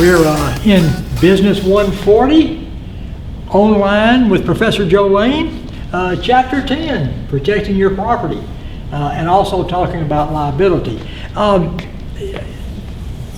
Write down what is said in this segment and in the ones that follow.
We're in Business 140, online with Professor Joe Lane, Chapter 10, Protecting Your Property, and also talking about liability.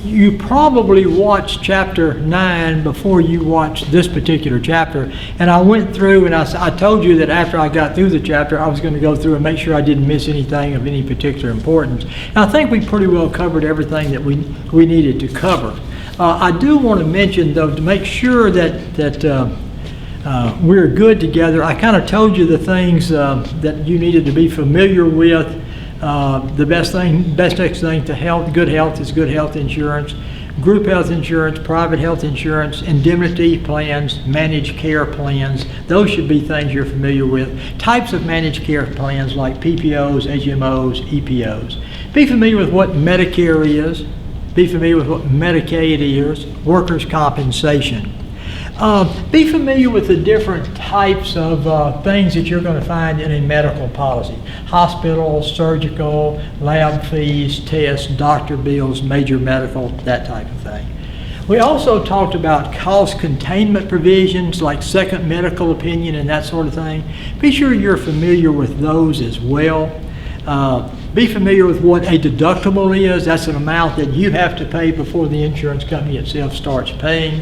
You probably watched Chapter 9 before you watched this particular chapter, and I went through and I told you that after I got through the chapter I was going to go through and make sure I didn't miss anything of any particular importance. And I think we pretty well covered everything that we needed to cover. I do want to mention, though, to make sure that we're good together, I kind of told you the things that you needed to be familiar with. The best next thing to health, good health, is good health insurance, group health insurance, private health insurance, indemnity plans, managed care plans. Those should be things you're familiar with. Types of managed care plans like PPOs, HMOs, EPOs. Be familiar with what Medicare is. Be familiar with what Medicaid is, workers' compensation. Be familiar with the different types of things that you're going to find in a medical policy. Hospital, surgical, lab fees, tests, doctor bills, major medical, that type of thing. We also talked about cost containment provisions like second medical opinion and that sort of thing. Be sure you're familiar with those as well. Be familiar with what a deductible is. That's an amount that you have to pay before the insurance company itself starts paying.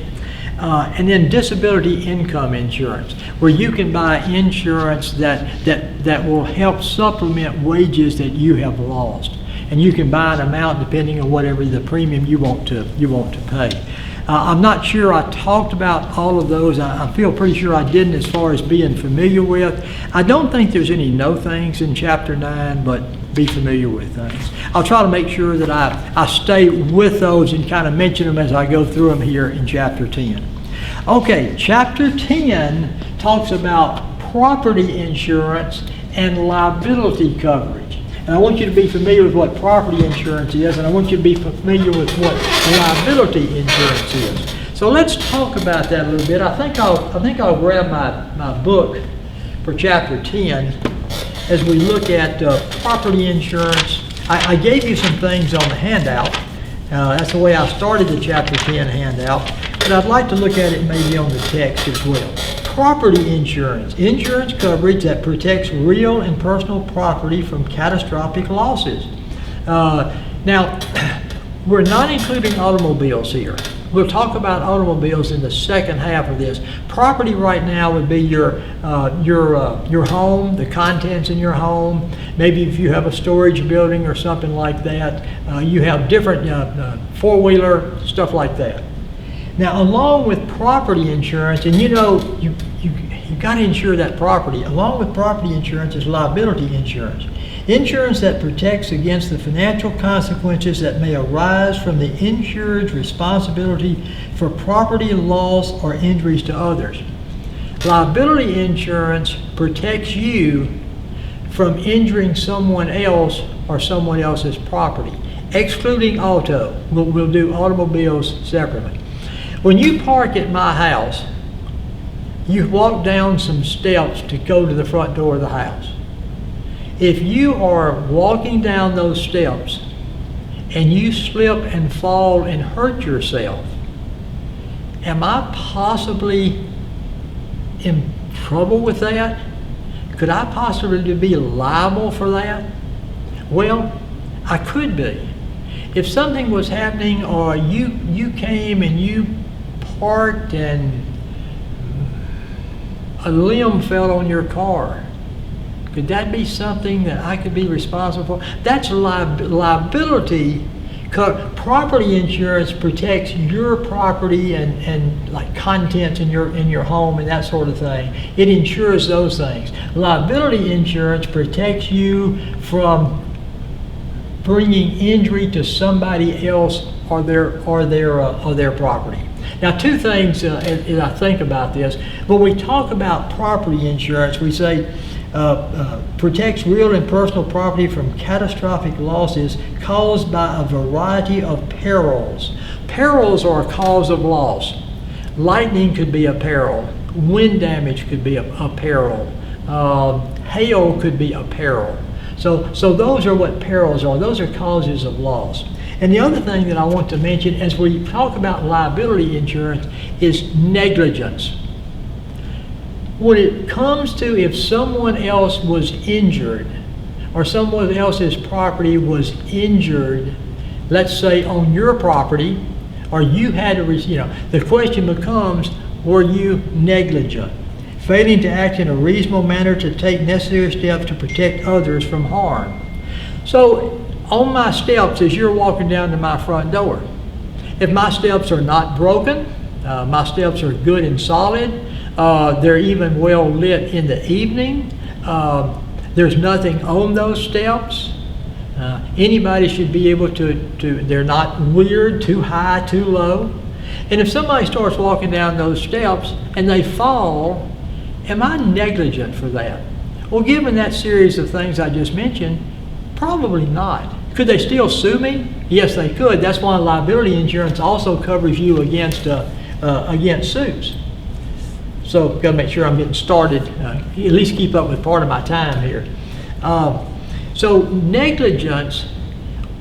And then disability income insurance, where you can buy insurance that will help supplement wages that you have lost. And you can buy an amount depending on whatever the premium you want to pay. I'm not sure I talked about all of those. I feel pretty sure I didn't as far as being familiar with. I don't think there's any no things in Chapter 9, but be familiar with things. I'll try to make sure that I stay with those and kind of mention them as I go through them here in Chapter 10. Okay, Chapter 10 talks about property insurance and liability coverage. And I want you to be familiar with what property insurance is, and I want you to be familiar with what liability insurance is. So let's talk about that a little bit. I think I'll grab my book for Chapter 10 as we look at property insurance. I gave you some things on the handout. That's the way I started the Chapter 10 handout, but I'd like to look at it maybe on the text as well. Property insurance, insurance coverage that protects real and personal property from catastrophic losses. Now, we're not including automobiles here. We'll talk about automobiles in the second half of this. Property right now would be your home, the contents in your home. Maybe if you have a storage building or something like that, you have different four-wheeler, stuff like that. Now, along with property insurance, and you got to insure that property. Along with property insurance is liability insurance. Insurance that protects against the financial consequences that may arise from the insured's responsibility for property loss or injuries to others. Liability insurance protects you from injuring someone else or someone else's property, excluding auto. We'll do automobiles separately. When you park at my house, you walk down some steps to go to the front door of the house. If you are walking down those steps and you slip and fall and hurt yourself, am I possibly in trouble with that? Could I possibly be liable for that? Well, I could be. If something was happening or you came and you parked and a limb fell on your car, could that be something that I could be responsible for? That's liability. Property insurance protects your property and like contents in your home and that sort of thing. It insures those things. Liability insurance protects you from bringing injury to somebody else or their property. Now, two things as I think about this. When we talk about property insurance, we say protects real and personal property from catastrophic losses caused by a variety of perils. Perils are a cause of loss. Lightning could be a peril. Wind damage could be a peril. Hail could be a peril. So those are what perils are. Those are causes of loss. And the other thing that I want to mention as we talk about liability insurance is negligence. When it comes to if someone else was injured or someone else's property was injured, let's say on your property, or you had to, the question becomes, were you negligent? Failing to act in a reasonable manner to take necessary steps to protect others from harm. So on my steps as you're walking down to my front door, if my steps are not broken, my steps are good and solid, they're even well lit in the evening, there's nothing on those steps, anybody should be able to, they're not weird, too high, too low. And if somebody starts walking down those steps and they fall, am I negligent for that? Well, given that series of things I just mentioned, probably not. Could they still sue me? Yes, they could. That's why liability insurance also covers you against suits. So, got to make sure I'm getting started. At least keep up with part of my time here. So, negligence,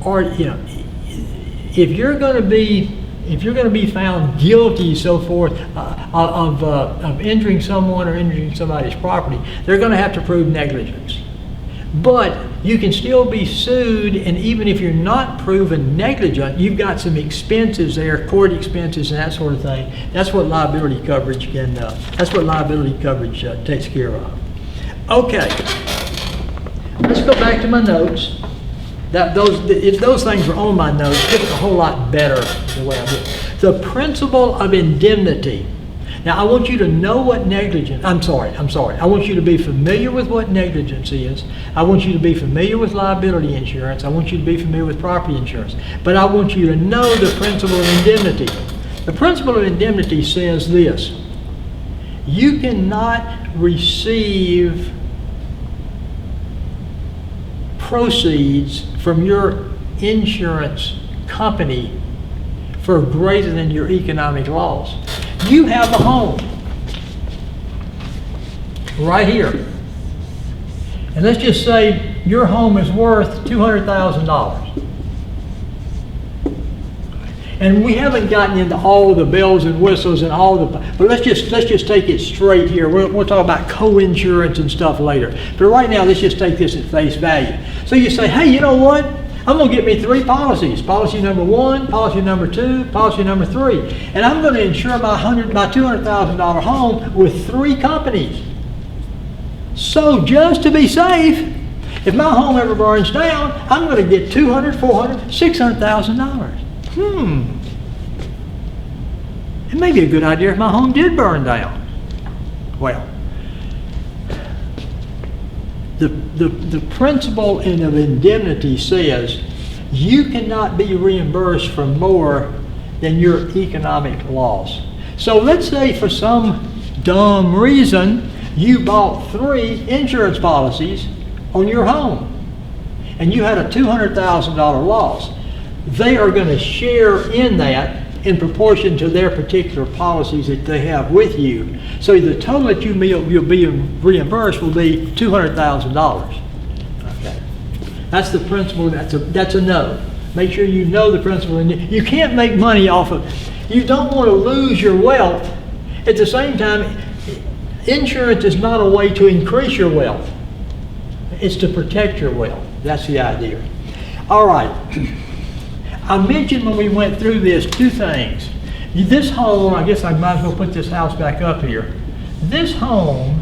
or if you're going to be found guilty, so forth, of injuring someone or injuring somebody's property, they're going to have to prove negligence. But you can still be sued, and even if you're not proven negligent, you've got some expenses there, court expenses and that sort of thing. That's what liability coverage can. That's what liability coverage takes care of. Okay, let's go back to my notes. Those things were on my notes, just a whole lot better the way I did. The principle of indemnity. Now, I want you to know what negligence, I'm sorry. I want you to be familiar with what negligence is. I want you to be familiar with liability insurance. I want you to be familiar with property insurance. But I want you to know the principle of indemnity. The principle of indemnity says this: you cannot receive proceeds from your insurance company for greater than your economic loss. You have a home right here, and let's just say your home is worth $200,000. And we haven't gotten into all the bells and whistles and all the, but let's just take it straight here. We'll talk about co-insurance and stuff later. But right now, let's just take this at face value. So you say, hey, you know what? I'm going to get me 3 policies. Policy number 1, policy number 2, policy number 3. And I'm going to insure my $200,000 home with 3 companies. So just to be safe, if my home ever burns down, I'm going to get $200,000, $400,000, $600,000. It may be a good idea if my home did burn down. Well, the principle of indemnity says you cannot be reimbursed for more than your economic loss. So let's say for some dumb reason you bought 3 insurance policies on your home and you had a $200,000 loss. They are going to share in that in proportion to their particular policies that they have with you. So the total that you'll be reimbursed will be $200,000. Okay, that's the principle. That's a no. Make sure you know the principle. You can't make money off of. You don't want to lose your wealth. At the same time, insurance is not a way to increase your wealth. It's to protect your wealth. That's the idea. All right. I mentioned when we went through this 2 things. This home, I guess I might as well put this house back up here. This home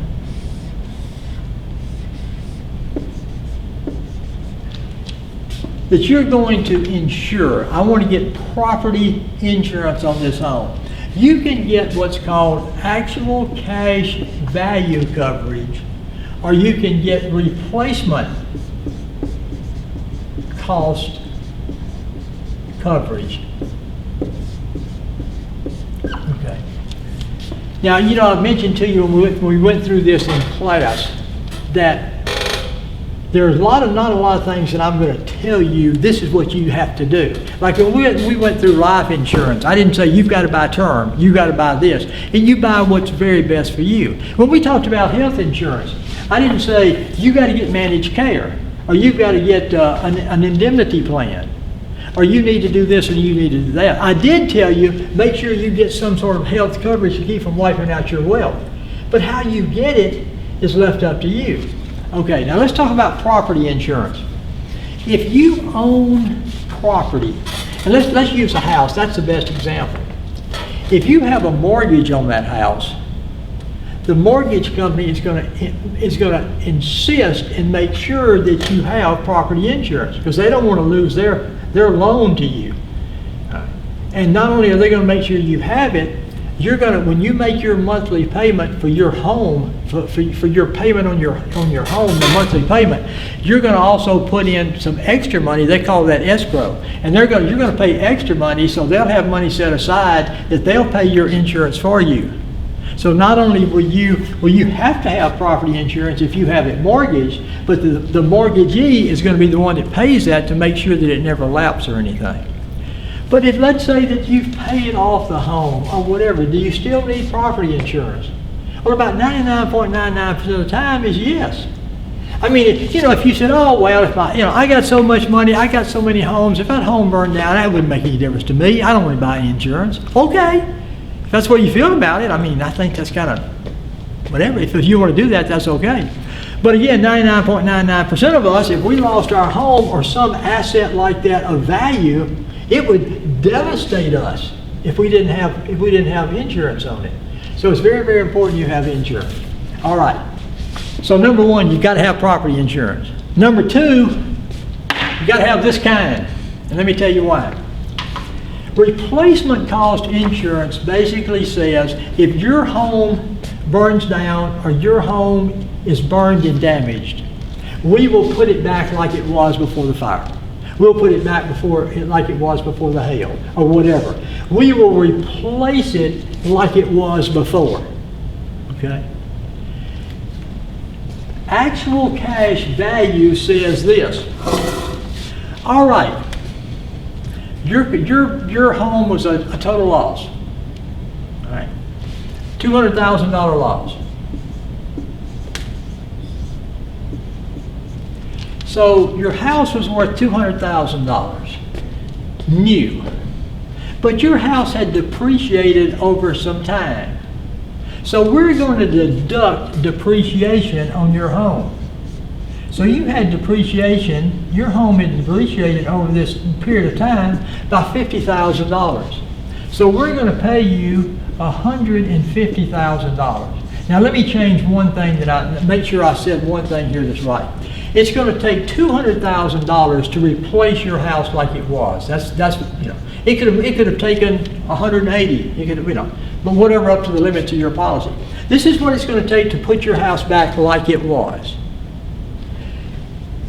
that you're going to insure, I want to get property insurance on this home. You can get what's called actual cash value coverage, or you can get replacement cost coverage. Okay. Now, I mentioned to you when we went through this in class that there's not a lot of things that I'm going to tell you, this is what you have to do. Like when we went through life insurance, I didn't say you've got to buy term, you got to buy this, and you buy what's very best for you. When we talked about health insurance, I didn't say you got to get managed care, or you've got to get an indemnity plan. or you need to do this and you need to do that. I did tell you, make sure you get some sort of health coverage to keep from wiping out your wealth. But how you get it is left up to you. Okay, now let's talk about property insurance. If you own property, and let's use a house, that's the best example. If you have a mortgage on that house, the mortgage company is going to insist and make sure that you have property insurance because they don't want to lose their loan to you. And not only are they going to make sure you have it, you're going to, when you make your monthly payment for your home, for your payment on your home, the monthly payment, you're going to also put in some extra money. They call that escrow, and you're going to pay extra money, so they'll have money set aside that they'll pay your insurance for you. So not only will you have to have property insurance if you have it mortgaged, but the mortgagee is going to be the one that pays that to make sure that it never lapses or anything. But if, let's say that you've paid off the home or whatever, do you still need property insurance? Well, about 99.99% of the time is yes. I mean, if you said, oh, well, if I got so much money, I got so many homes, if that home burned down, that wouldn't make any difference to me. I don't want to buy any insurance. Okay, if that's what you feel about it, I mean, I think that's kind of whatever. If you want to do that, that's okay. But again, 99.99% of us, if we lost our home or some asset like that of value, it would devastate us if we didn't have insurance on it. So it's very, very important you have insurance. All right. So number one, you've got to have property insurance. Number two, you've got to have this kind. And let me tell you why. Replacement cost insurance basically says if your home burns down or your home is burned and damaged, we will put it back like it was before the fire. We'll put it back like it was before the hail or whatever. We will replace it like it was before. Okay? Actual cash value says this. All right. Your home was a total loss. All right. $200,000 loss. So your house was worth $200,000 new, but your house had depreciated over some time. So we're going to deduct depreciation on your home. So you had depreciation, your home had depreciated over this period of time by $50,000. So we're going to pay you $150,000. Now let me change one thing make sure I said one thing here that's right. It's going to take $200,000 to replace your house like it was. That's it could have taken 180. It could have, but whatever up to the limits of your policy. This is what it's going to take to put your house back like it was.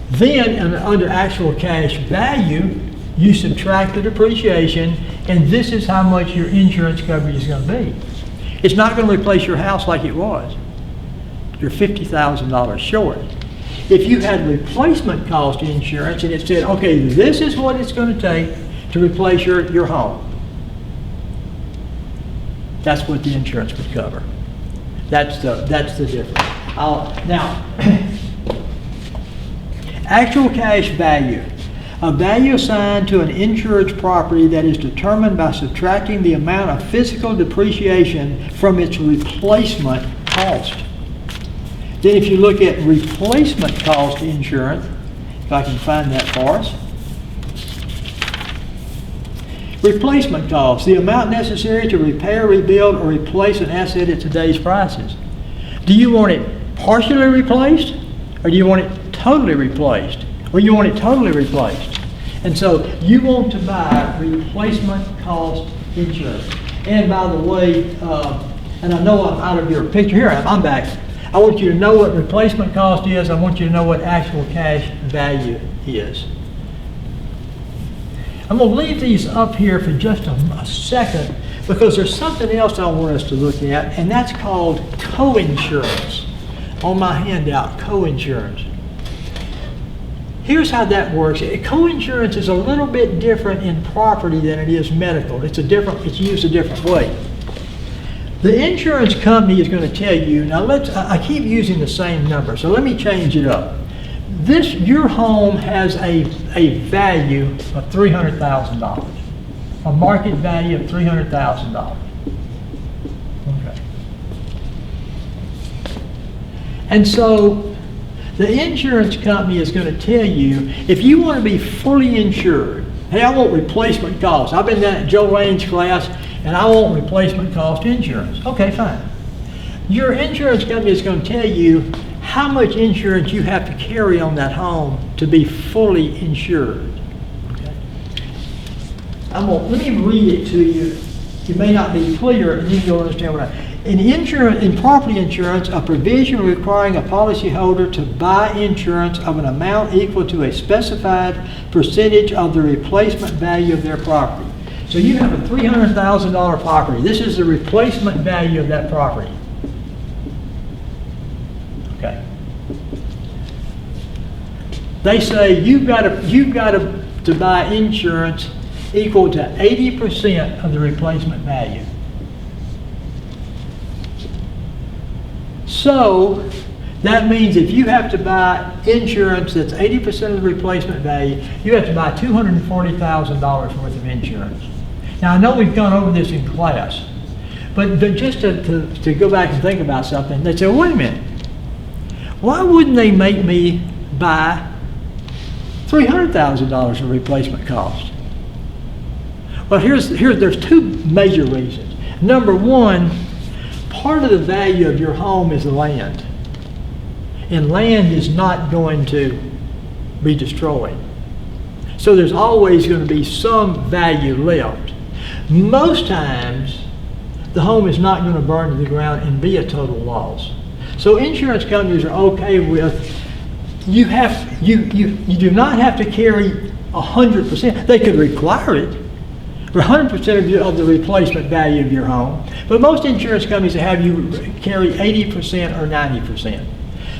Then under actual cash value, you subtract the depreciation, and this is how much your insurance coverage is going to be. It's not going to replace your house like it was. You're $50,000 short. If you had replacement cost insurance and it said, okay, this is what it's going to take to replace your home, that's what the insurance would cover. That's the difference. Now, actual cash value. A value assigned to an insured property that is determined by subtracting the amount of physical depreciation from its replacement cost. Then if you look at replacement cost insurance, if I can find that for us. Replacement cost, the amount necessary to repair, rebuild, or replace an asset at today's prices. Do you want it partially replaced, or do you want it totally replaced? Or you want it totally replaced? And so you want to buy replacement cost insurance. And by the way, and I know I'm out of your picture here, I'm back. I want you to know what replacement cost is. I want you to know what actual cash value is. I'm going to leave these up here for just a second because there's something else I want us to look at, and that's called coinsurance. On my handout, coinsurance. Here's how that works. Coinsurance is a little bit different in property than it is medical. It's used a different way. The insurance company is going to tell you, now I keep using the same number, so let me change it up. your home has a value of $300,000, a market value of $300,000. Okay. And so the insurance company is going to tell you, if you want to be fully insured, hey, I want replacement costs. I've been down at Joe Lane's class, and I want replacement cost insurance. Okay, fine. Your insurance company is going to tell you how much insurance you have to carry on that home to be fully insured. Okay. Let me read it to you. It may not be clear, and you'll understand what in property insurance, a provision requiring a policyholder to buy insurance of an amount equal to a specified percentage of the replacement value of their property. So you have a $300,000 property. This is the replacement value of that property. Okay. They say you've got to buy insurance equal to 80% of the replacement value. So that means if you have to buy insurance that's 80% of the replacement value, you have to buy $240,000 worth of insurance. Now I know we've gone over this in class, but just to go back and think about something, they say, wait a minute, why wouldn't they make me buy $300,000 of replacement cost? Well, there's two major reasons. Number one, part of the value of your home is the land. And land is not going to be destroyed. So there's always going to be some value left. Most times, the home is not going to burn to the ground and be a total loss. So insurance companies are okay with, you do not have to carry 100%. They could require it for 100% of the replacement value of your home. But most insurance companies have you carry 80% or 90%.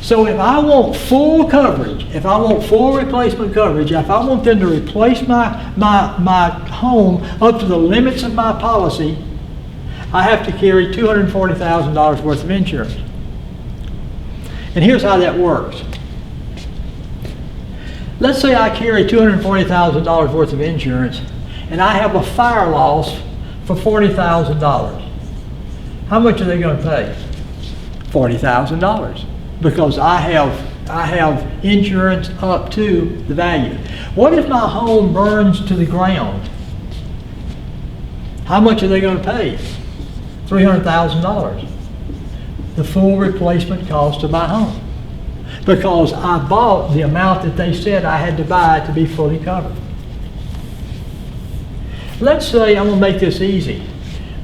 So if I want full coverage, if I want full replacement coverage, if I want them to replace my home up to the limits of my policy, I have to carry $240,000 worth of insurance. And here's how that works. Let's say I carry $240,000 worth of insurance, and I have a fire loss for $40,000. How much are they going to pay? $40,000, because I have insurance up to the value. What if my home burns to the ground? How much are they going to pay? $300,000. The full replacement cost of my home, because I bought the amount that they said I had to buy to be fully covered. Let's say, I'm going to make this easy.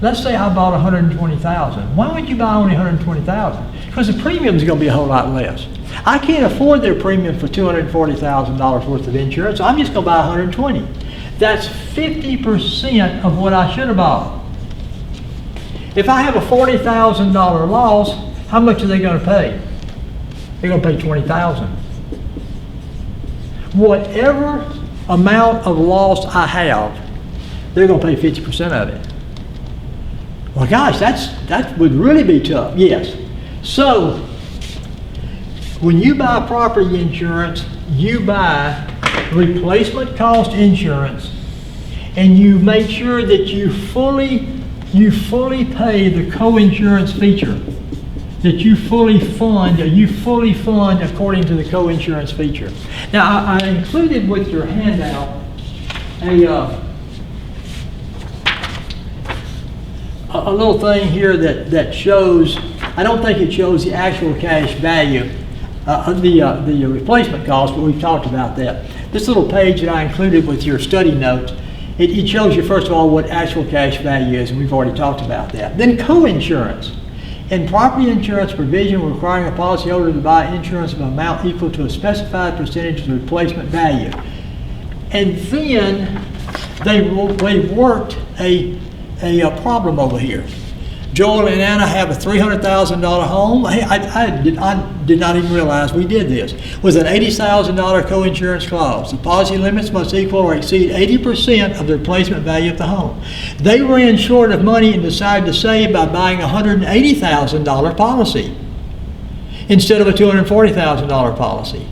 Let's say I bought $120,000. Why would you buy only $120,000? Because the premium is going to be a whole lot less. I can't afford their premium for $240,000 worth of insurance, so I'm just going to buy $120,000. That's 50% of what I should have bought. If I have a $40,000 loss, how much are they going to pay? They're going to pay $20,000. Whatever amount of loss I have, they're going to pay 50% of it. Well, gosh, that would really be tough. Yes. So when you buy property insurance, you buy replacement cost insurance, and you make sure that you fully pay the co-insurance feature, that you fully fund according to the co-insurance feature. Now, I included with your handout a little thing here that shows, I don't think it shows the actual cash value of the replacement cost, but we've talked about that. This little page that I included with your study notes, it shows you, first of all, what actual cash value is, and we've already talked about that. Then co-insurance. In property insurance provision requiring a policyholder to buy insurance of an amount equal to a specified percentage of the replacement value. And then they worked a problem over here. Joel and Anna have a $300,000 home. I did not even realize we did this. With an $80,000 co-insurance clause. The policy limits must equal or exceed 80% of the replacement value of the home. They ran short of money and decided to save by buying a $180,000 policy instead of a $240,000 policy.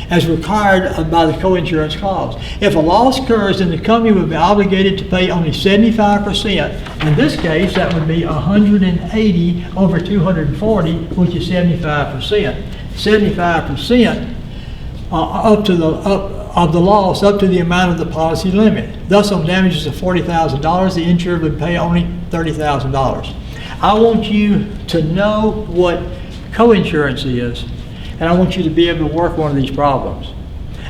as required by the co-insurance clause. If a loss occurs, then the company would be obligated to pay only 75%. In this case, that would be 180 over 240, which is 75%. 75% of the loss up to the amount of the policy limit. Thus, on damages of $40,000, the insured would pay only $30,000. I want you to know what co-insurance is, and I want you to be able to work one of these problems.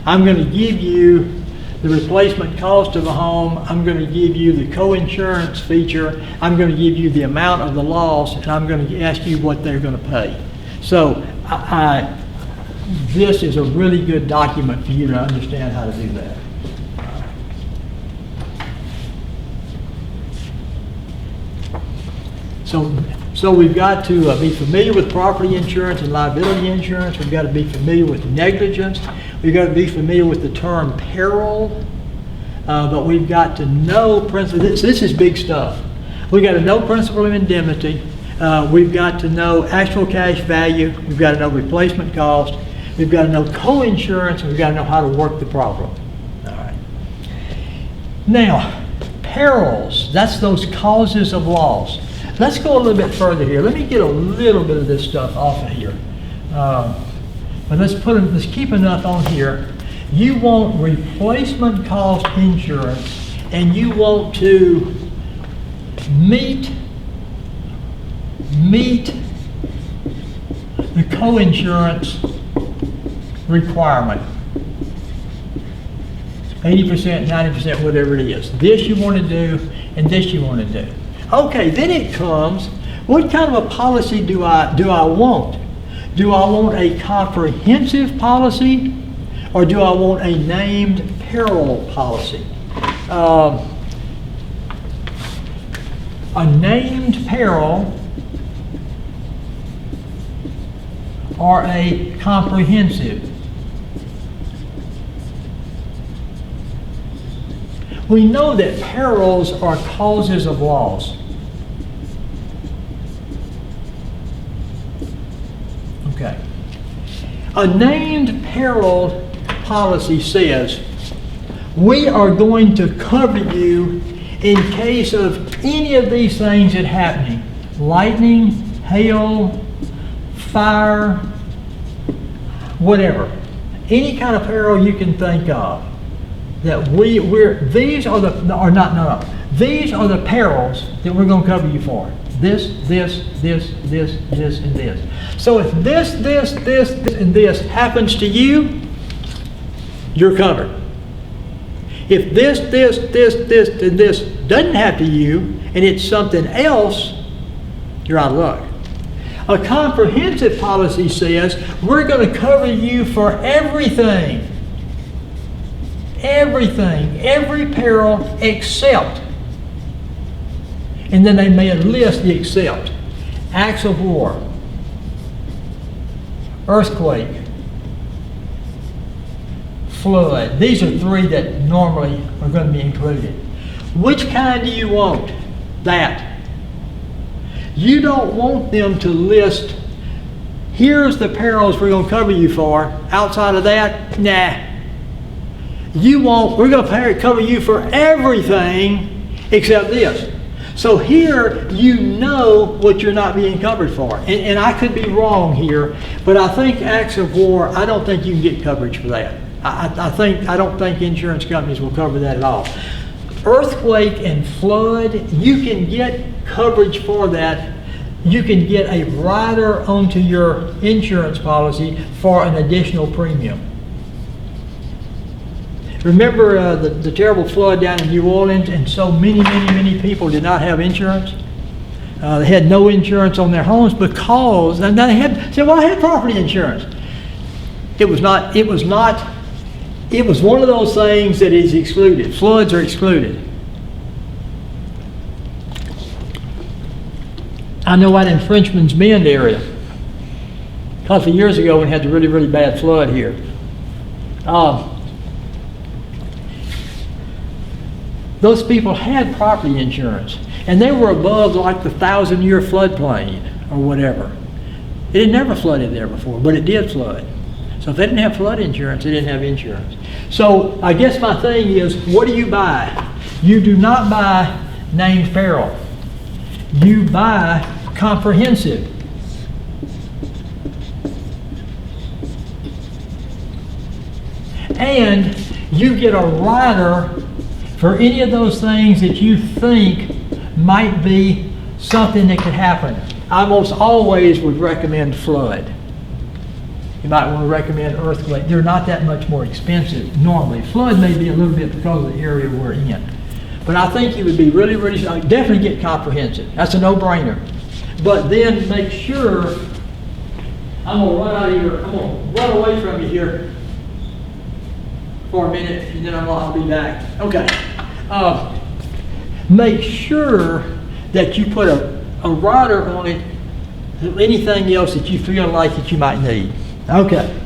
I'm going to give you the replacement cost of a home. I'm going to give you the co-insurance feature. I'm going to give you the amount of the loss, and I'm going to ask you what they're going to pay. So this is a really good document for you to understand how to do that. So we've got to be familiar with property insurance and liability insurance. We've got to be familiar with negligence. We've got to be familiar with the term peril. But we've got to know principle. This is big stuff. We've got to know principle of indemnity. We've got to know actual cash value. We've got to know replacement cost. We've got to know co-insurance, and we've got to know how to work the problem. All right. Now, perils, that's those causes of loss. Let's go a little bit further here. Let me get a little bit of this stuff off of here. But let's keep enough on here. You want replacement cost insurance, and you want to meet the co-insurance requirement. 80%, 90%, whatever it is. This you want to do, and this you want to do. Okay, then it comes, what kind of a policy do I want? Do I want a comprehensive policy, or do I want a named peril policy? A named peril or a comprehensive? We know that perils are causes of loss. Okay. A named peril policy says we are going to cover you in case of any of these things that are happening. Lightning, hail, fire, whatever. Any kind of peril you can think of. That these are the perils that we're going to cover you for. This, and this. So if this, and this happens to you, you're covered. If this, and this doesn't happen to you, and it's something else, you're out of luck. A comprehensive policy says we're going to cover you for everything. Everything, every peril except, and then they may list the except: acts of war, earthquake, flood. These are three that normally are going to be included. Which kind do you want? That. You don't want them to list, here's the perils we're going to cover you for. Outside of that, nah. We're going to cover you for everything except this. So here you know what you're not being covered for. And I could be wrong here, but I think acts of war, I don't think you can get coverage for that. I don't think insurance companies will cover that at all. Earthquake and flood, you can get coverage for that. You can get a rider onto your insurance policy for an additional premium. Remember the terrible flood down in New Orleans, and so many people did not have insurance? They had no insurance on their homes because, and they said, well, I had property insurance. It was one of those things that is excluded. Floods are excluded. I know out in Frenchman's Bend area, a couple of years ago when we had the really bad flood here. Those people had property insurance, and they were above like the 1,000-year floodplain or whatever. It had never flooded there before, but it did flood. So So if they didn't have flood insurance, they didn't have insurance. So I guess my thing is, what do you buy? You do not buy named peril. You buy comprehensive. And you get a rider for any of those things that you think might be something that could happen. I almost always would recommend flood. You might want to recommend earthquake. They're not that much more expensive normally. Flood may be a little bit because of the area we're in. But I think you would be really, definitely get comprehensive. That's a no-brainer. But then make sure, I'm going to run out of here, I'm going to run away from you here for a minute, and then I'll be back. Okay. Make sure that you put a rider on it, anything else that you feel like that you might need. Okay.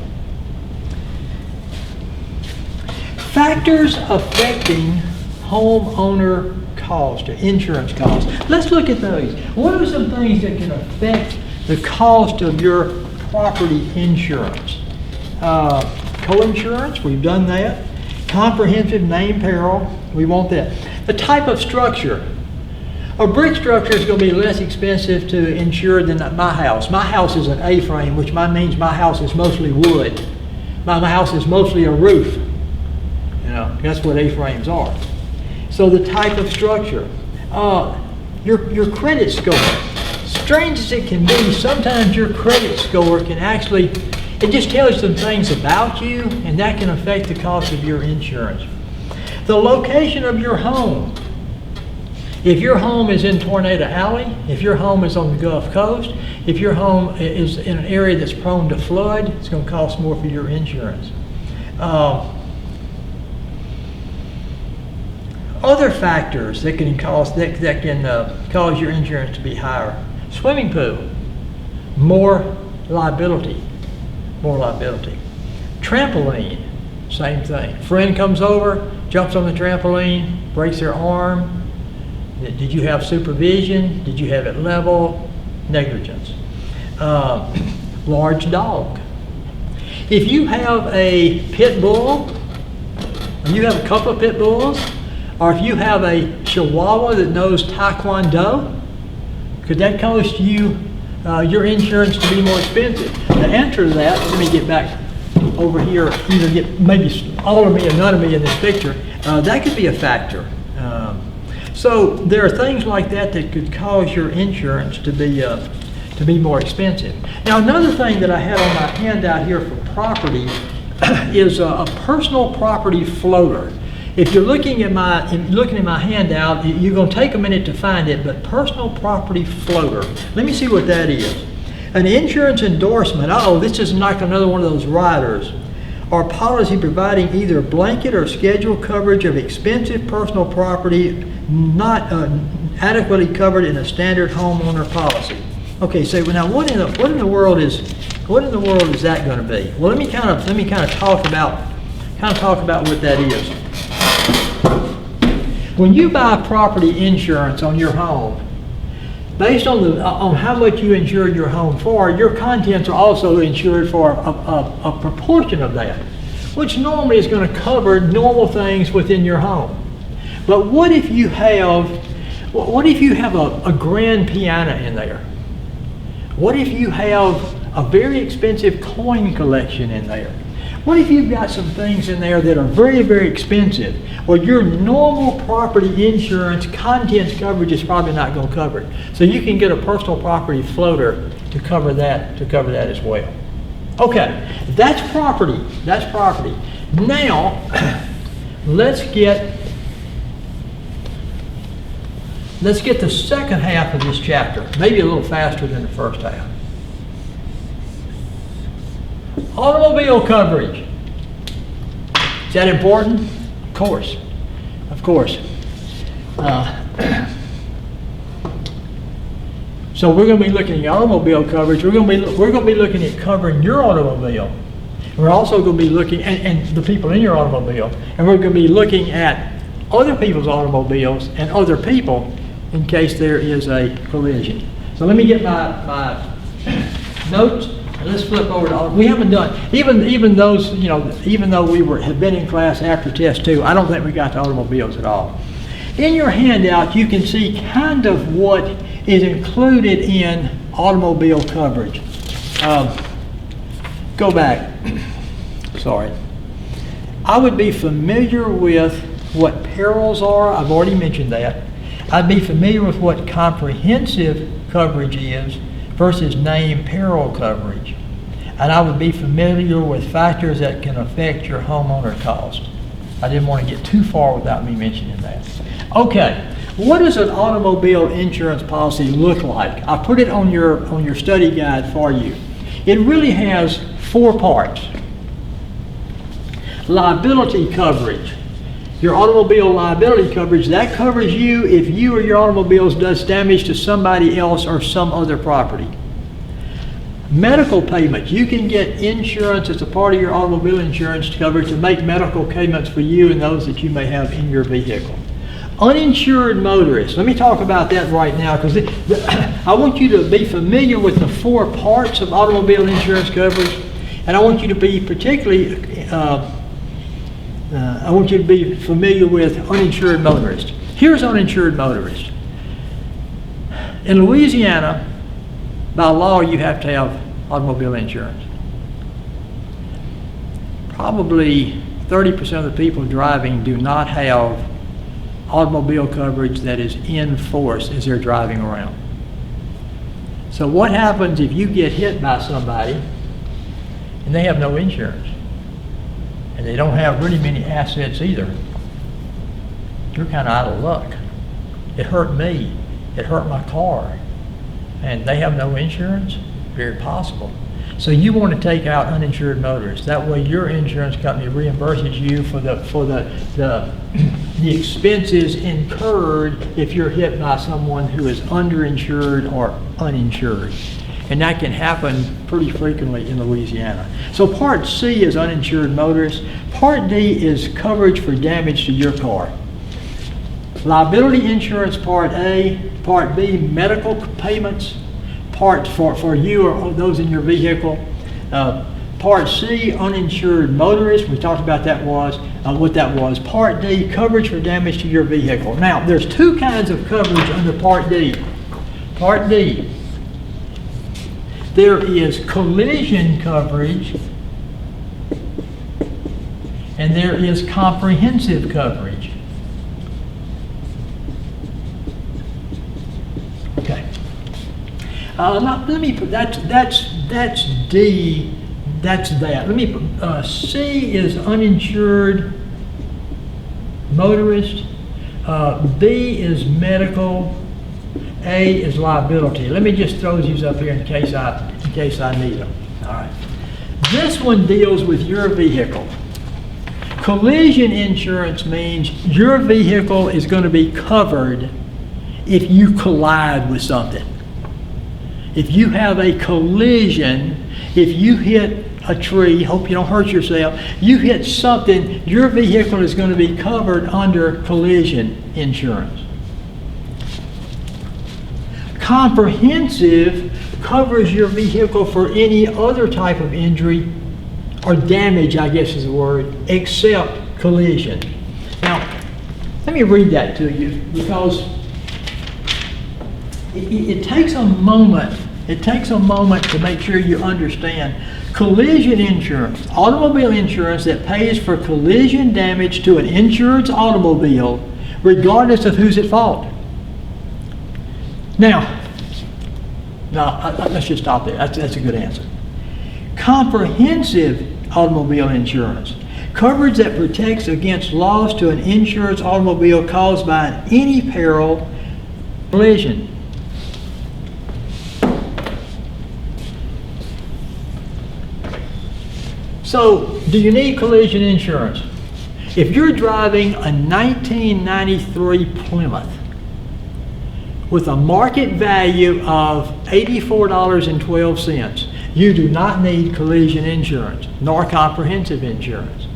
Factors affecting homeowner cost or insurance cost. Let's look at those. What are some things that can affect the cost of your property insurance? Co-insurance, we've done that. Comprehensive name peril, we want that. The type of structure. A brick structure is going to be less expensive to insure than my house. My house is an A-frame, which means my house is mostly wood. My house is mostly a roof. You know, that's what A-frames are. So the type of structure. Your credit score. Strange as it can be, sometimes your credit score can actually, it just tells you some things about you, and that can affect the cost of your insurance. The location of your home. If your home is in Tornado Alley, if your home is on the Gulf Coast, if your home is in an area that's prone to flood, it's going to cost more for your insurance. Other factors that can cause cause your insurance to be higher. Swimming pool, more liability. More liability. Trampoline, same thing. Friend comes over, jumps on the trampoline, breaks their arm. Did you have supervision? Did you have it level? Negligence. Large dog. If you have a pit bull, or you have a couple of pit bulls, or if you have a Chihuahua that knows Taekwondo, could that cost you your insurance to be more expensive? The answer to that, let me get back over here, either get maybe all of me or none of me in this picture, that could be a factor. So there are things like that that could cause your insurance to be more expensive. Now another thing that I had on my handout here for property is a personal property floater. If you're looking at my handout, you're going to take a minute to find it, but personal property floater. Let me see what that is. An insurance endorsement. This is like another one of those riders. Or policy providing either blanket or scheduled coverage of expensive personal property not adequately covered in a standard homeowner policy. Okay, so now what in the world is that going to be? Well, let me kind of talk about what that is. When you buy property insurance on your home, based on how much you insure your home for, your contents are also insured for a proportion of that, which normally is going to cover normal things within your home. But what if you have a grand piano in there? What if you have a very expensive coin collection in there? What if you've got some things in there that are very, very expensive? Well, your normal property insurance contents coverage is probably not going to cover it. So you can get a personal property floater to cover that as well. Okay, that's property. That's property. Now, let's get the second half of this chapter, maybe a little faster than the first half. Automobile coverage. Is that important? Of course. Of course. So we're going to be looking at automobile coverage. We're going to be looking at covering your automobile. We're also going to be looking and the people in your automobile, and we're going to be looking at other people's automobiles and other people in case there is a collision. So let me get my notes, Let's flip over to, we haven't done, even those, you know, even though have been in class after test 2, I don't think we got to automobiles at all. In your handout, you can see kind of what is included in automobile coverage. Go back. Sorry. I would be familiar with what perils are. I've already mentioned that. I'd be familiar with what comprehensive coverage is versus named peril coverage. And I would be familiar with factors that can affect your homeowner cost. I didn't want to get too far without me mentioning that. Okay, what does an automobile insurance policy look like? I put it on your study guide for you. It really has 4 parts. Liability coverage. Your automobile liability coverage, that covers you if you or your automobile does damage to somebody else or some other property. Medical payments. You can get insurance as a part of your automobile insurance coverage to make medical payments for you and those that you may have in your vehicle. Uninsured motorists. Let me talk about that right now because I want you to be familiar with the 4 parts of automobile insurance coverage, and I want you to be particularly I want you to be familiar with uninsured motorists. Here's uninsured motorists. In Louisiana, by law, you have to have automobile insurance. Probably 30% of the people driving do not have automobile coverage that is in force as they're driving around. So what happens if you get hit by somebody and they have no insurance? And they don't have really many assets either. You're kind of out of luck. It hurt me. It hurt my car. And they have no insurance? Very possible. So you want to take out uninsured motorists. That way your insurance company reimburses you for the expenses incurred if you're hit by someone who is underinsured or uninsured. And that can happen pretty frequently in Louisiana. So Part C is uninsured motorists. Part D is coverage for damage to your car. Liability insurance, Part A. Part B, medical payments. Part for you or those in your vehicle. Part C, uninsured motorists. We talked about what that was. Part D, coverage for damage to your vehicle. Now, there's 2 kinds of coverage under Part D. Part D. There is collision coverage and there is comprehensive coverage. Okay. Let me put that's D. That's that. Let me put C is uninsured motorist. B is medical. A is liability. Let me just throw these up here in case I need them. All right. This one deals with your vehicle. Collision insurance means your vehicle is going to be covered if you collide with something. If you have a collision, if you hit a tree, hope you don't hurt yourself, you hit something, your vehicle is going to be covered under collision insurance. Comprehensive covers your vehicle for any other type of injury or damage, I guess is the word, except collision. Now, let me read that to you because it takes a moment. It takes a moment to make sure you understand. Collision insurance, automobile insurance that pays for collision damage to an insured's automobile, regardless of who's at fault. Now, let's just stop there. That's a good answer. Comprehensive automobile insurance. Coverage that protects against loss to an insured's automobile caused by any peril, collision. So, do you need collision insurance? If you're driving a 1993 Plymouth with a market value of $84.12, you do not need collision insurance, nor comprehensive insurance.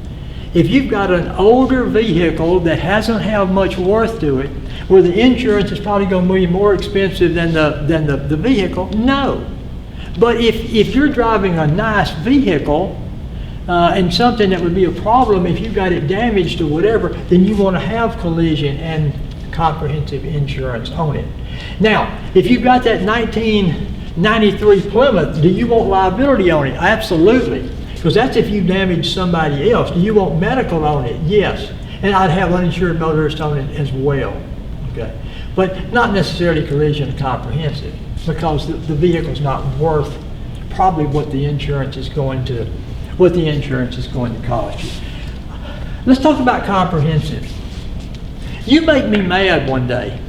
If you've got an older vehicle that hasn't had much worth to it, where the insurance is probably going to be more expensive than the vehicle, no. But if you're driving a nice vehicle, and something that would be a problem if you got it damaged or whatever, then you want to have collision and comprehensive insurance on it. Now, if you've got that 1993 Plymouth, do you want liability on it? Absolutely, because that's if you damage somebody else. Do you want medical on it? Yes, and I'd have uninsured motorist on it as well. Okay, but not necessarily collision and comprehensive, because the vehicle's not worth probably what the insurance is going to cost you. Let's talk about comprehensive. You make me mad one day.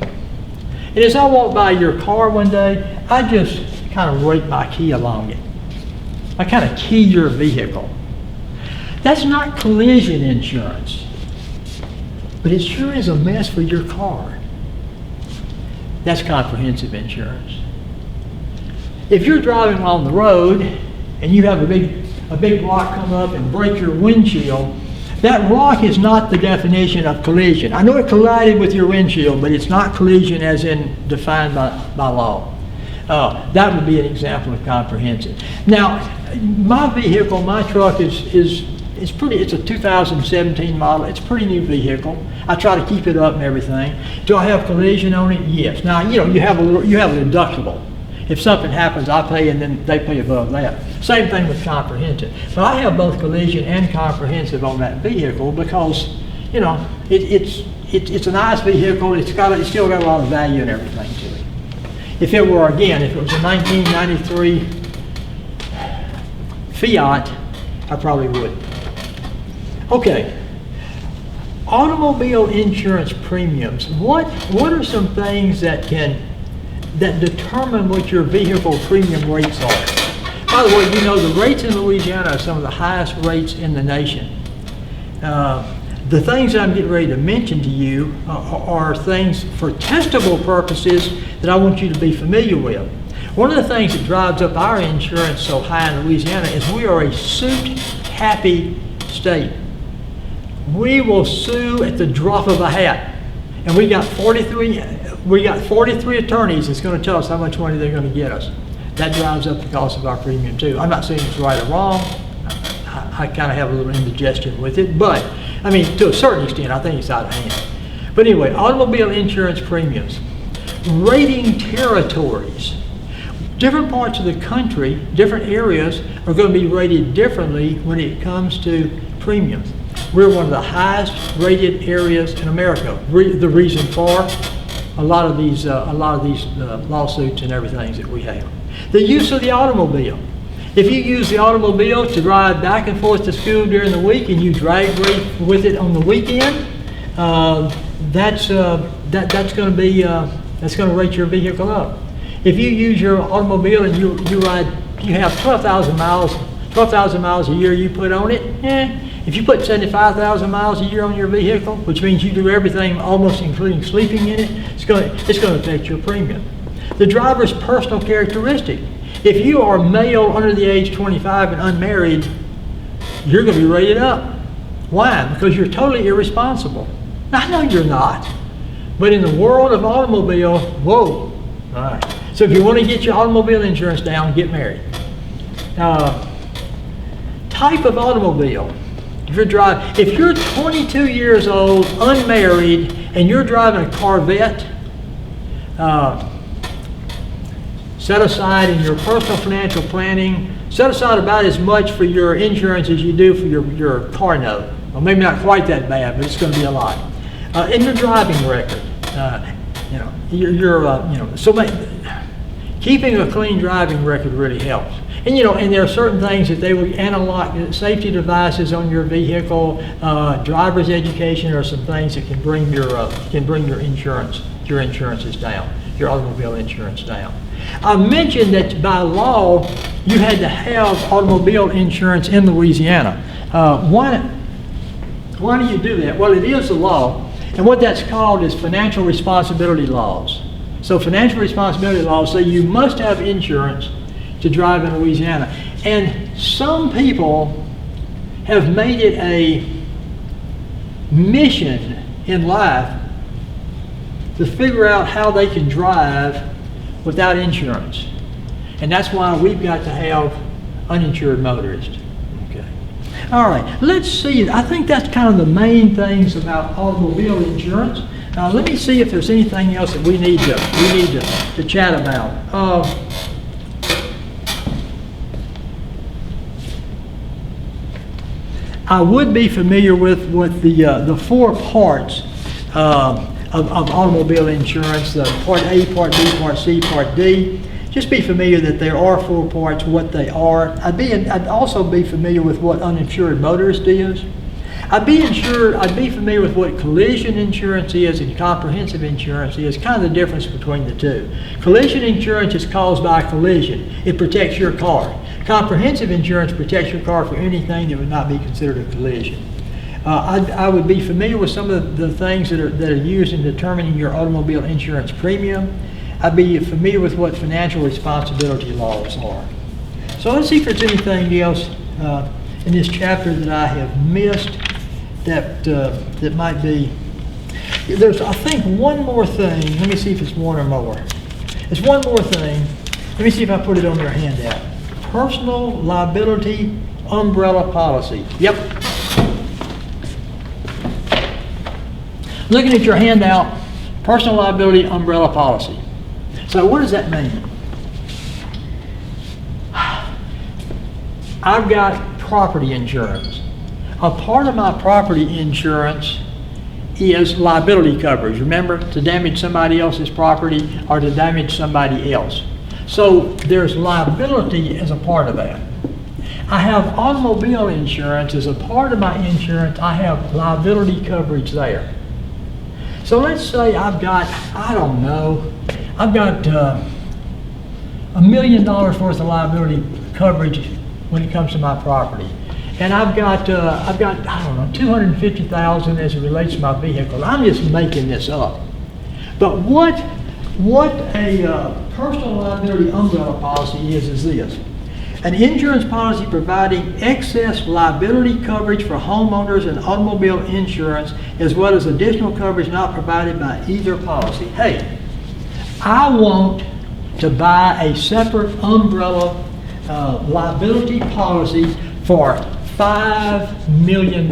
And as I walk by your car one day, I just kind of rake my key along it. I kind of key your vehicle. That's not collision insurance, but it sure is a mess for your car. That's comprehensive insurance. If you're driving on the road and you have a big rock come up and break your windshield, that rock is not the definition of collision. I know it collided with your windshield, but it's not collision as in defined by law. That would be an example of comprehensive. Now, my vehicle, my truck it's pretty. It's a 2017 model. It's a pretty new vehicle. I try to keep it up and everything. Do I have collision on it? Yes. Now, you have a deductible. If something happens, I pay, and then they pay above that. Same thing with comprehensive. But I have both collision and comprehensive on that vehicle because, it's a nice vehicle. It's still got a lot of value and everything to it. If it was a 1993 Fiat, I probably would. Okay. Automobile insurance premiums. What are some things that determine what your vehicle premium rates are? By the way, the rates in Louisiana are some of the highest rates in the nation. The things that I'm getting ready to mention to you are things for testable purposes that I want you to be familiar with. One of the things that drives up our insurance so high in Louisiana is we are a suit-happy state. We will sue at the drop of a hat. And we got 43 attorneys that's going to tell us how much money they're going to get us. That drives up the cost of our premium too. I'm not saying it's right or wrong. I kind of have a little indigestion with it, but I mean, to a certain extent, I think it's out of hand. But anyway, automobile insurance premiums. Rating territories. Different parts of the country, different areas are going to be rated differently when it comes to premiums. We're one of the highest rated areas in America. The reason for a lot of these lawsuits and everything that we have. The use of the automobile. If you use the automobile to drive back and forth to school during the week and you drag with it on the weekend, that's going to rate your vehicle up. If you use your automobile and you have 12,000 miles a year you put on it, if you put 75,000 miles a year on your vehicle, which means you do everything almost including sleeping in it, it's going to affect your premium. The driver's personal characteristic. If you are male under the age 25 and unmarried, you're going to be rated up. Why? Because you're totally irresponsible. Now, I know you're not, but in the world of automobile, whoa. All right. So if you want to get your automobile insurance down, get married. Type of automobile. If you're 22 years old, unmarried, and you're driving a Corvette, set aside in your personal financial planning, set aside about as much for your insurance as you do for your car note. Well, maybe not quite that bad, but it's going to be a lot. In your driving record, keeping a clean driving record really helps. And and there are certain things that they will analog safety devices on your vehicle, driver's education, are some things that can bring your insurances down, your automobile insurance down. I mentioned that by law you had to have automobile insurance in Louisiana. Why do you do that? Well, it is the law, and what that's called is financial responsibility laws. So financial responsibility laws say you must have insurance to drive in Louisiana. And some people have made it a mission in life to figure out how they can drive without insurance. And that's why we've got to have uninsured motorists. Okay. All right, let's see. I think that's kind of the main things about automobile insurance. Let me see if there's anything else that we need to chat about. I would be familiar with the four parts of automobile insurance: Part A, Part B, Part C, Part D. Just be familiar that there are four parts, what they are. I'd also be familiar with what uninsured motorist is. I'd be familiar with what collision insurance is and comprehensive insurance is, kind of the difference between the two. Collision insurance is caused by a collision. It protects your car. Comprehensive insurance protects your car for anything that would not be considered a collision. I would be familiar with some of the things that are used in determining your automobile insurance premium. I'd be familiar with what financial responsibility laws are. So let's see if there's anything else in this chapter that I have missed that might be. There's, I think, one more thing. Let me see if it's one or more. There's one more thing. Let me see if I put it on your handout. Personal liability umbrella policy. Yep. Looking at your handout, personal liability umbrella policy. So what does that mean? I've got property insurance. A part of my property insurance is liability coverage. Remember, to damage somebody else's property or to damage somebody else. So there's liability as a part of that. I have automobile insurance as a part of my insurance. I have liability coverage there. So let's say I've got, I don't know, I've got $1 million worth of liability coverage when it comes to my property. And I've got I don't know, $250,000 as it relates to my vehicle. I'm just making this up. But what a personal liability umbrella policy is this. An insurance policy providing excess liability coverage for homeowners and automobile insurance, as well as additional coverage not provided by either policy. Hey, I want to buy a separate umbrella liability policy for $5 million.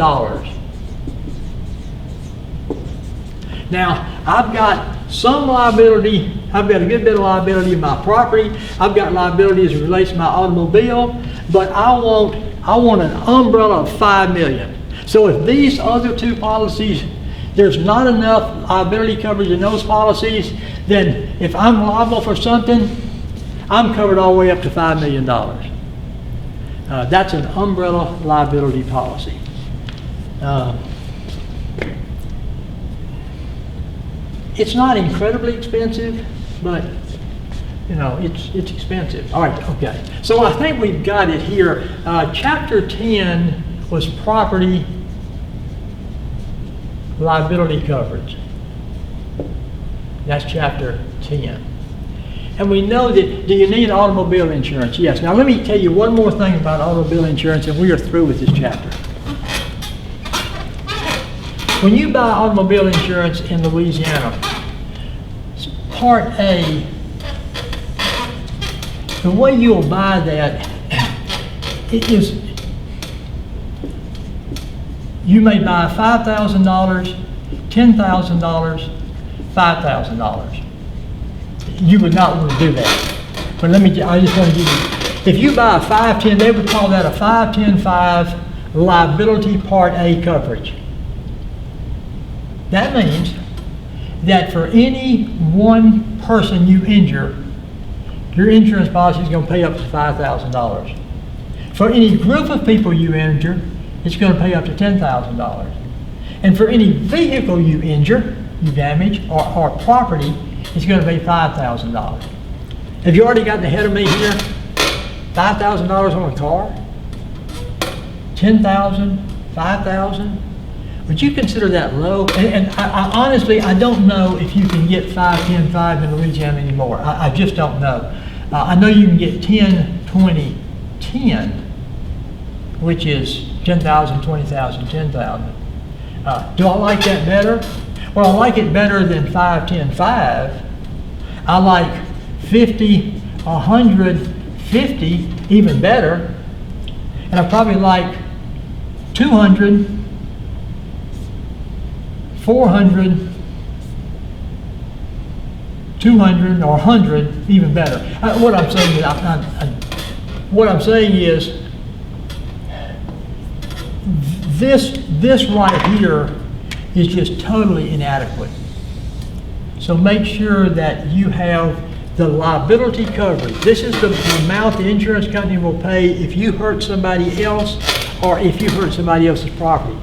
Now, I've got some liability. I've got a good bit of liability in my property. I've got liability as it relates to my automobile, but I want an umbrella of $5 million. So if these other two policies, there's not enough liability coverage in those policies, then if I'm liable for something, I'm covered all the way up to $5 million. That's an umbrella liability policy. It's not incredibly expensive, but you know, it's expensive. All right, okay. So I think we've got it here. Chapter 10 was property liability coverage. That's chapter 10. And we know that, do you need automobile insurance? Yes. Now let me tell you one more thing about automobile insurance and we are through with this chapter. When you buy automobile insurance in Louisiana, Part A, the way you'll buy that, it is, you may buy $5,000, $10,000, $5,000. You would not want to do that. But I just want to give you, if you buy a 510, they would call that a 510-5 liability Part A coverage. That means that for any one person you injure, your insurance policy is going to pay up to $5,000. For any group of people you injure, it's going to pay up to $10,000. And for any vehicle you injure, you damage, or property, it's going to be $5,000. Have you already gotten ahead of me here? $5,000 on a car? $10,000? $5,000? Would you consider that low? And I honestly, I don't know if you can get 5-10-5 in Louisiana anymore. I just don't know. I know you can get 10-20-10, which is 10,000, 20,000, 10,000. Do I like that better? Well, I like it better than 5-10-5. I like 50, 100, 50, even better. And I probably like 200, 400, 200 or 100, even better. What I'm saying is, this right here is just totally inadequate. So make sure that you have the liability coverage. This is the amount the insurance company will pay if you hurt somebody else or if you hurt somebody else's property.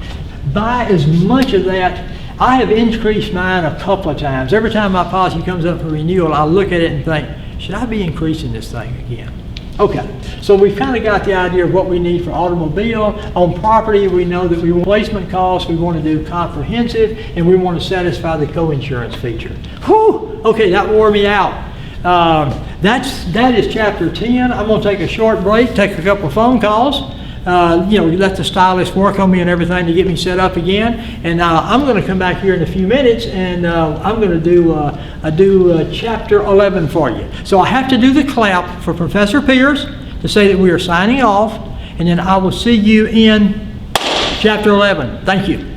Buy as much of that. I have increased mine a couple of times. Every time my policy comes up for renewal, I look at it and think, should I be increasing this thing again? Okay, so we've kind of got the idea of what we need for automobile. On property, we know that we want replacement costs, we want to do comprehensive, and we want to satisfy the co-insurance feature. Whew! Okay, that wore me out. That is chapter 10. I'm going to take a short break, take a couple of phone calls. Let the stylist work on me and everything to get me set up again. And I'm going to come back here in a few minutes, and I'm going to do chapter 11 for you. So I have to do the clap for Professor Pierce to say that we are signing off, and then I will see you in chapter 11. Thank you.